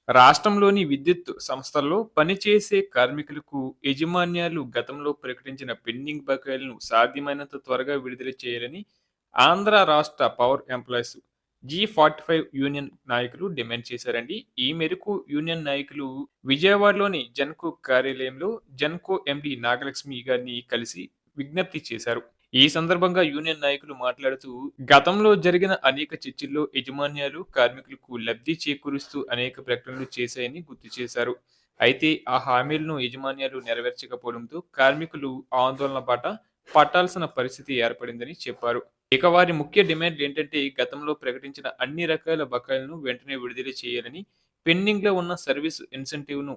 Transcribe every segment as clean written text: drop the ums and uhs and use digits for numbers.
రాష్ట్రంలోని విద్యుత్ సంస్థల్లో పనిచేసే కార్మికులకు యాజమాన్యాలు గతంలో ప్రకటించిన పెండింగ్ బకాయిలను సాధ్యమైనంత త్వరగా విడుదల చేయాలని ఆంధ్ర రాష్ట్ర పవర్ ఎంప్లాయీస్ G45 యూనియన్ నాయకులు డిమాండ్ చేశారండి. ఈ మేరకు యూనియన్ నాయకులు విజయవాడలోని జెన్కో కార్యాలయంలో జెన్కో ఎండి నాగలక్ష్మి గారిని కలిసి విజ్ఞప్తి చేశారు. ఈ సందర్భంగా యూనియన్ నాయకులు మాట్లాడుతూ, గతంలో జరిగిన అనేక చర్చల్లో యాజమాన్యాలు కార్మికులకు లబ్ధి చేకూరుస్తూ అనేక ప్రకటనలు చేశాయని గుర్తు చేశారు. అయితే ఆ హామీలను యాజమాన్యాలు నెరవేర్చకపోవడంతో కార్మికులు ఆందోళన బాట పట్టాల్సిన పరిస్థితి ఏర్పడిందని చెప్పారు. ఇక వారి ముఖ్య డిమాండ్లు ఏంటంటే, గతంలో ప్రకటించిన అన్ని రకాల బకాయిలను వెంటనే విడుదల చేయాలని, పెండింగ్‌లో ఉన్న సర్వీస్ ఇన్సెంటివ్‌ను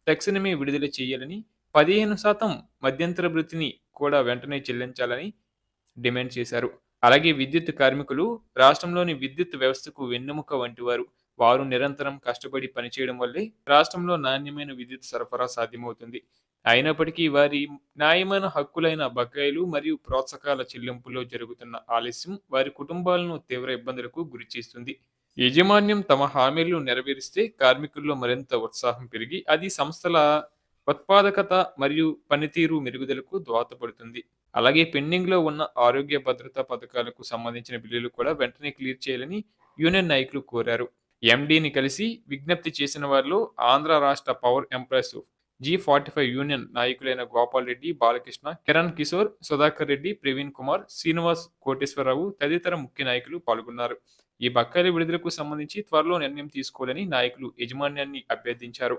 తక్షణమే విడుదల చేయాలని, 15% మధ్యంతర భృతిని కూడా వెంటనే చెల్లించాలని డిమాండ్ చేశారు. అలాగే విద్యుత్ కార్మికులు రాష్ట్రంలోని విద్యుత్ వ్యవస్థకు వెన్నెముక వంటివారు. వారు నిరంతరం కష్టపడి పనిచేయడం వల్లే రాష్ట్రంలో నాణ్యమైన విద్యుత్ సరఫరా సాధ్యమవుతుంది. అయినప్పటికీ వారి న్యాయమైన హక్కులైన బకాయిలు మరియు ప్రోత్సాహకాల చెల్లింపులో జరుగుతున్న ఆలస్యం వారి కుటుంబాలను తీవ్ర ఇబ్బందులకు గురిచేస్తుంది. యాజమాన్యం తమ హామీలను నెరవేరిస్తే కార్మికుల్లో మరింత ఉత్సాహం పెరిగి అది సంస్థల ఉత్పాదకత మరియు పనితీరు మెరుగుదలకు దోహదపడుతుంది. అలాగే పెండింగ్‌లో ఉన్న ఆరోగ్య భద్రతా పథకాలకు సంబంధించిన బిల్లులు కూడా వెంటనే క్లియర్ చేయాలని యూనియన్ నాయకులు కోరారు. ఎండీని కలిసి విజ్ఞప్తి చేసిన వారిలో ఆంధ్ర రాష్ట్ర పవర్ ఎంప్లాయీస్ G45 యూనియన్ నాయకులైన గోపాల్ రెడ్డి, బాలకృష్ణ, కిరణ్ కిషోర్, సుధాకర్ రెడ్డి, ప్రవీణ్ కుమార్, శ్రీనివాస్ కోటేశ్వరరావు తదితర ముఖ్య నాయకులు పాల్గొన్నారు. ఈ బకాయిల విడుదలకు సంబంధించి త్వరలో నిర్ణయం తీసుకోవాలని నాయకులు యాజమాన్యాన్ని అభ్యర్థించారు.